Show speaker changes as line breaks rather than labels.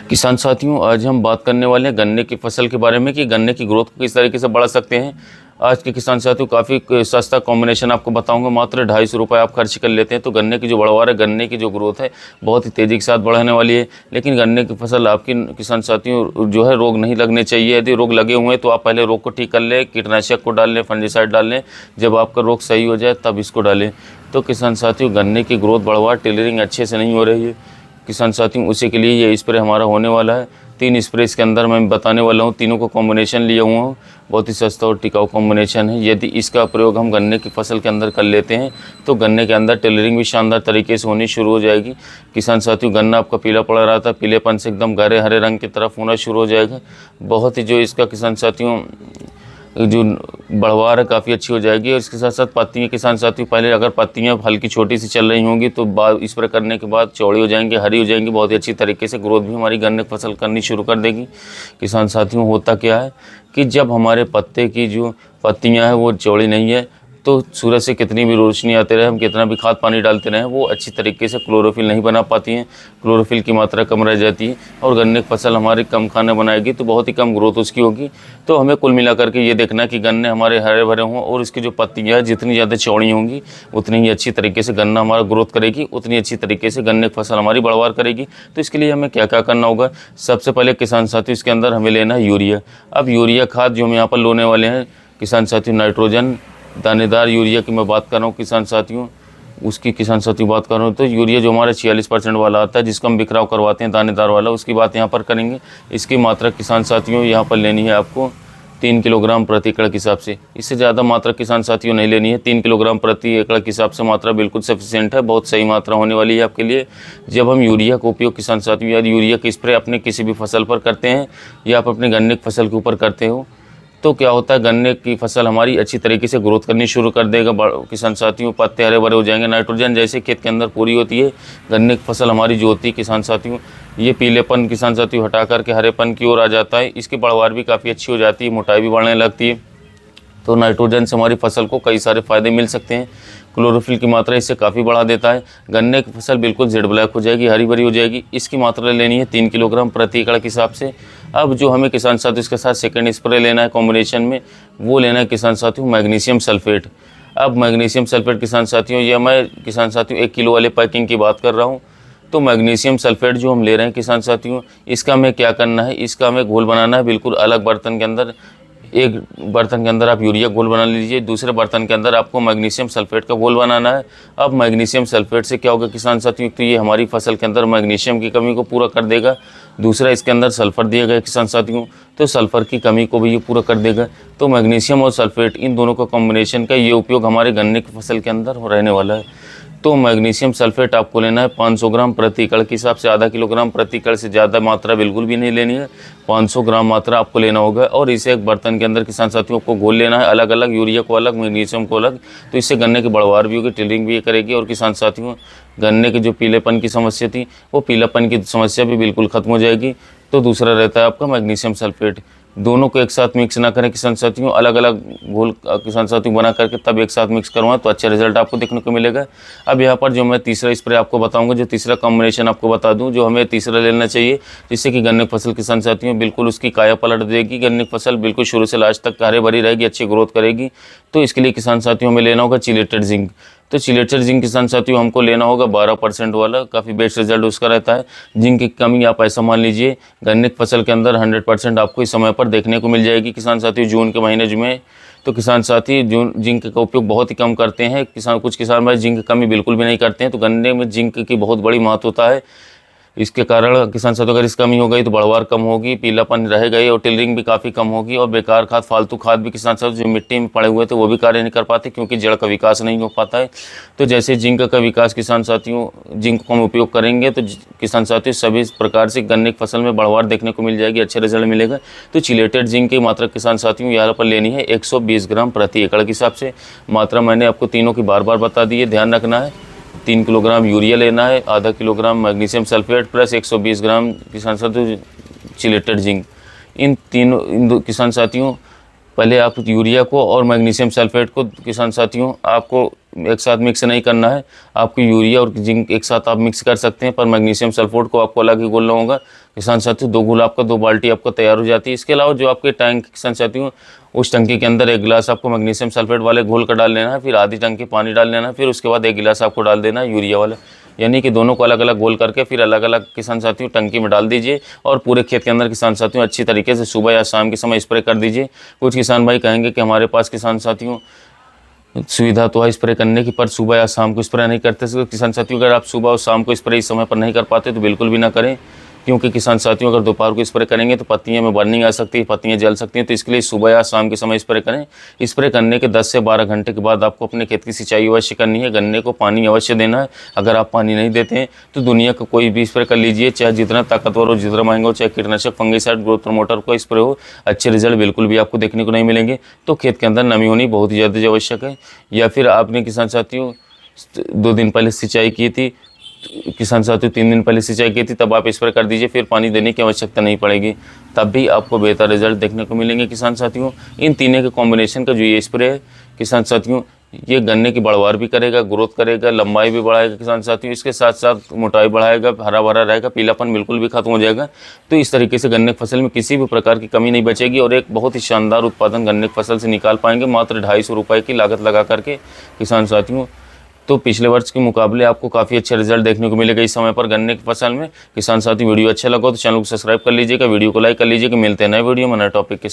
किसान साथियों, आज हम बात करने वाले हैं गन्ने की फसल के बारे में कि गन्ने की ग्रोथ को किस तरीके से बढ़ा सकते हैं। आज के किसान साथियों काफ़ी सस्ता कॉम्बिनेशन आपको बताऊंगा, मात्र 250 रुपये आप खर्च कर लेते हैं तो गन्ने की जो बढ़वार है, गन्ने की जो ग्रोथ है बहुत ही तेज़ी के साथ बढ़ने वाली है। लेकिन गन्ने की फसल आपकी किसान साथियों जो है रोग नहीं लगने चाहिए। यदि रोग लगे हुए हैं तो आप पहले रोग को ठीक कर लें, कीटनाशक को डाल लें, फंजीसाइड डाल लें। जब आपका रोग सही हो जाए तब इसको डालें। तो किसान साथियों गन्ने की ग्रोथ बढ़वार टेलरिंग अच्छे से नहीं हो रही है किसान साथियों, उसी के लिए ये स्प्रे हमारा होने वाला है। 3 स्प्रे इसके अंदर मैं बताने वाला हूँ। तीनों को कॉम्बिनेशन लिया हुआ हूँ, बहुत ही सस्ता और टिकाऊ कॉम्बिनेशन है। यदि इसका प्रयोग हम गन्ने की फसल के अंदर कर लेते हैं तो गन्ने के अंदर टेलरिंग भी शानदार तरीके से होनी शुरू हो जाएगी। किसान साथियों गन्ना आपका पीला पड़ रहा था, पीलेपन से एकदम गहरे हरे रंग की तरफ होना शुरू हो जाएगा। बहुत ही जो इसका किसान साथियों जो बढ़वार है काफ़ी अच्छी हो जाएगी। और इसके साथ साथ पत्तियाँ किसान साथियों, पहले अगर पत्तियाँ हल्की छोटी सी चल रही होंगी तो बाद स्प्रे करने के बाद चौड़ी हो जाएंगी, हरी हो जाएंगी, बहुत ही अच्छी तरीके से ग्रोथ भी हमारी गन्ने की फसल करनी शुरू कर देगी। किसान साथियों होता क्या है कि जब हमारे पत्ते की जो पत्तियाँ हैं वो चौड़ी नहीं है तो सूरज से कितनी भी रोशनी आते रहे, हम कितना भी खाद पानी डालते रहें, वो अच्छी तरीके से क्लोरोफिल नहीं बना पाती हैं। क्लोरोफिल की मात्रा कम रह जाती है और गन्ने की फसल हमारी कम खाना बनाएगी तो बहुत ही कम ग्रोथ उसकी होगी। तो हमें कुल मिलाकर के ये देखना है कि गन्ने हमारे हरे भरे हों और इसकी जो पत्तियाँ जितनी ज़्यादा चौड़ी होंगी उतनी ही अच्छी तरीके से गन्ना हमारा ग्रोथ करेगी, उतनी अच्छी तरीके से गन्ने की फसल हमारी बढ़वार करेगी। तो इसके लिए हमें क्या क्या करना होगा। सबसे पहले किसान साथियों इसके अंदर हमें लेना है यूरिया। अब यूरिया खाद जो हम यहाँ पर लेने वाले हैं किसान साथियों, नाइट्रोजन दानेदार यूरिया की मैं बात कर रहा हूँ किसान साथियों, उसकी किसान साथियों बात कर रहा हूँ। तो यूरिया जो हमारा 46% वाला आता है जिसको हम बिखराव करवाते हैं दानेदार वाला, उसकी बात यहाँ पर करेंगे। इसकी मात्रा किसान साथियों यहाँ पर लेनी है आपको 3 किलोग्राम प्रति एकड़ के हिसाब से। इससे ज़्यादा मात्रा किसान साथियों नहीं लेनी है। 3 किलोग्राम प्रति एकड़ के हिसाब से मात्रा बिल्कुल सफिशिएंट है, बहुत सही मात्रा होने वाली है आपके लिए। जब हम यूरिया का उपयोग किसान साथियों या यूरिया का स्प्रे अपने किसी भी फसल पर करते हैं या आप अपने गन्ने की फसल के ऊपर करते हो तो क्या होता है गन्ने की फसल हमारी अच्छी तरीके से ग्रोथ करनी शुरू कर देगा। किसान साथियों पत्ते हरे भरे हो जाएंगे। नाइट्रोजन जैसे खेत के अंदर पूरी होती है, गन्ने की फसल हमारी जो होती है किसान साथियों, ये पीलेपन किसान साथियों हटा करके हरेपन की ओर आ जाता है। इसकी बढ़वार भी काफ़ी अच्छी हो जाती है, मोटाई भी बढ़ने लगती है। तो नाइट्रोजन से हमारी फसल को कई सारे फ़ायदे मिल सकते हैं। क्लोरोफिल की मात्रा इससे काफ़ी बढ़ा देता है। गन्ने की फसल बिल्कुल जेड ब्लैक हो जाएगी, हरी भरी हो जाएगी। इसकी मात्रा लेनी है 3 किलोग्राम प्रति एकड़ के हिसाब से। अब जो हमें किसान साथियों इसके साथ सेकंड स्प्रे लेना है कॉम्बिनेशन में, वो लेना है किसान साथियों मैग्नीशियम सल्फेट। अब मैग्नीशियम सल्फेट किसान साथियों, ये मैं किसान साथियों 1 किलो वाले पैकिंग की बात कर रहा हूँ। तो मैग्नीशियम सल्फेट जो हम ले रहे हैं किसान साथियों, इसका हमें क्या करना है, इसका हमें घोल बनाना है बिल्कुल अलग बर्तन के अंदर। एक बर्तन के अंदर आप यूरिया घोल बना लीजिए, दूसरे बर्तन के अंदर आपको मैग्नीशियम सल्फेट का घोल बनाना है। अब मैग्नीशियम सल्फेट से क्या होगा किसान साथियों, तो ये हमारी फसल के अंदर मैग्नीशियम की कमी को पूरा कर देगा। दूसरा इसके अंदर सल्फ़र दिया गया किसान साथियों, तो सल्फ़र की कमी को भी ये पूरा कर देगा। तो मैग्नीशियम और सल्फेट इन दोनों का कॉम्बिनेशन का ये उपयोग हमारे गन्ने की फसल के अंदर हो रहने वाला है। तो मैग्नीशियम सल्फेट आपको लेना है 500 ग्राम प्रति एकड़ के हिसाब से। आधा किलोग्राम प्रति एकड़ से ज़्यादा मात्रा बिल्कुल भी नहीं लेनी है, 500 ग्राम मात्रा आपको लेना होगा। और इसे एक बर्तन के अंदर किसान साथियों को घोल लेना है, अलग अलग, यूरिया को अलग, मैग्नीशियम को अलग। तो इससे गन्ने की बढ़वार भी होगी, टिलरिंग भी करेगी। और किसान साथियों गन्ने की जो पीलेपन की समस्या थी वो पीलापन की समस्या भी बिल्कुल ख़त्म हो जाएगी। तो दूसरा रहता है आपका मैग्नीशियम सल्फेट। दोनों को एक साथ मिक्स ना करें किसान साथियों, अलग अलग घोल किसान साथियों बना करके तब एक साथ मिक्स करवाएं तो अच्छा रिजल्ट आपको देखने को मिलेगा। अब यहाँ पर जो मैं तीसरा स्प्रे आपको बताऊंगा, जो तीसरा कॉम्बिनेशन आपको बता दूं, जो हमें तीसरा लेना चाहिए जिससे कि गन्ने की फसल किसान साथियों बिल्कुल उसकी काया पलट देगी। गन्ने की फसल बिल्कुल शुरू से लास्ट तक हरे भरी रहेगी, अच्छी ग्रोथ करेगी। तो इसके लिए किसान साथियों हमें लेना होगा चिलेटेड जिंक। तो चिलेटेड जिंक किसान साथियों हमको लेना होगा 12% वाला, काफ़ी बेस्ट रिजल्ट उसका रहता है। जिंक की कमी आप ऐसा मान लीजिए गन्ने की फसल के अंदर 100% आपको इस समय पर देखने को मिल जाएगी किसान साथियों, जून के महीने में। तो किसान साथी जिंक का उपयोग बहुत ही कम करते हैं कुछ किसान भाई जिंक की कमी बिल्कुल भी नहीं करते हैं। तो गन्ने में जिंक की बहुत बड़ी महत्वता है। इसके कारण किसान साथियों अगर इस कमी हो गई तो बढ़वार कम होगी, पीलापन रहेगा ही और टिलरिंग भी काफ़ी कम होगी। और बेकार खाद, फालतू खाद भी किसान साथियों जो मिट्टी में पड़े हुए थे वो भी कार्य नहीं कर पाते क्योंकि जड़ का विकास नहीं हो पाता है। तो जैसे जिंक का विकास किसान साथियों, जिंक को हम उपयोग करेंगे तो किसान साथियों सभी प्रकार से गन्ने की फसल में बढ़वार देखने को मिल जाएगी, अच्छा रिजल्ट मिलेगा। तो चिलेटेड जिंक की मात्रा किसान साथियों यहाँ पर लेनी है 120 ग्राम प्रति एकड़ के हिसाब से। मात्रा मैंने आपको तीनों की बार बार बता दी है, ध्यान रखना है। 3 किलोग्राम यूरिया लेना है, आधा किलोग्राम मैग्नीशियम सल्फेट प्लस 120 ग्राम किसान साथियों चिलेटेड जिंक। इन किसान साथियों पहले आप यूरिया को और मैग्नीशियम सल्फेट को किसान साथियों आपको एक साथ मिक्स नहीं करना है। आपको यूरिया और जिंक एक साथ आप मिक्स कर सकते हैं, पर मैग्नीशियम सल्फेट को आपको अलग ही घोलना होगा। किसान साथियों 2 गुलाब का 2 बाल्टी आपको तैयार हो जाती है। इसके अलावा जो आपके टैंक किसान साथियों, उस टंकी के अंदर 1 गिलास आपको मैग्नीशियम सल्फेट वाले घोल कर डाल लेना है, फिर आधी टंकी पानी डाल लेना है, फिर उसके बाद 1 गिलास आपको डाल देना है यूरिया वाला, यानी कि दोनों को अलग अलग घोल करके फिर अलग अलग किसान साथियों टंकी में डाल दीजिए और पूरे खेत के अंदर किसान साथियों अच्छी तरीके से सुबह या शाम के समय स्प्रे कर दीजिए। कुछ किसान भाई कहेंगे कि हमारे पास किसान साथियों सुविधा तो है स्प्रे करने की, पर सुबह या शाम को स्प्रे नहीं करते। तो किसान साथियों अगर आप सुबह और शाम को स्प्रे इस समय पर नहीं कर पाते तो बिल्कुल भी ना करें, क्योंकि किसान साथियों अगर दोपहर को स्प्रे करेंगे तो पत्तियों में बर्निंग आ सकती है, पत्तियां जल सकती हैं। तो इसके लिए सुबह या शाम के समय स्प्रे करें। स्प्रे करने के 10 से 12 घंटे के बाद आपको अपने खेत की सिंचाई अवश्य करनी है। गन्ने को पानी अवश्य देना है। अगर आप पानी नहीं देते हैं तो दुनिया का कोई भी स्प्रे कर लीजिए, चाहे जितना ताकतवर हो, जितना महंगा हो, चाहे कीटनाशक, फंगिसाइड, ग्रोथ प्रमोटर का स्प्रे हो, अच्छे रिजल्ट बिल्कुल भी आपको देखने को नहीं मिलेंगे। तो खेत के अंदर नमी होनी बहुत ही ज़्यादा आवश्यक है। या फिर आपने किसान साथियों 2 दिन पहले सिंचाई की थी, किसान साथियों 3 दिन पहले सिंचाई की थी, तब आप स्प्रे कर दीजिए, फिर पानी देने की आवश्यकता नहीं पड़ेगी, तब भी आपको बेहतर रिजल्ट देखने को मिलेंगे। किसान साथियों इन तीनों के कॉम्बिनेशन का जो ये स्प्रे है किसान साथियों, ये गन्ने की बढ़वार भी करेगा, ग्रोथ करेगा, लंबाई भी बढ़ाएगा किसान साथियों, इसके साथ साथ मोटाई बढ़ाएगा, हरा भरा रहेगा, पीलापन बिल्कुल भी खत्म हो जाएगा। तो इस तरीके से गन्ने की फसल में किसी भी प्रकार की कमी नहीं बचेगी और एक बहुत ही शानदार उत्पादन गन्ने की फसल से निकाल पाएंगे मात्र 250 रुपये की लागत लगा करके किसान साथियों। तो पिछले वर्ष के मुकाबले आपको काफ़ी अच्छा रिजल्ट देखने को मिलेगा इस समय पर गन्ने की फसल में। किसान साथी वीडियो अच्छा लगा तो चैनल को सब्सक्राइब कर लीजिएगा, वीडियो को लाइक कर लीजिएगा। मिलते हैं नए वीडियो में नए टॉपिक के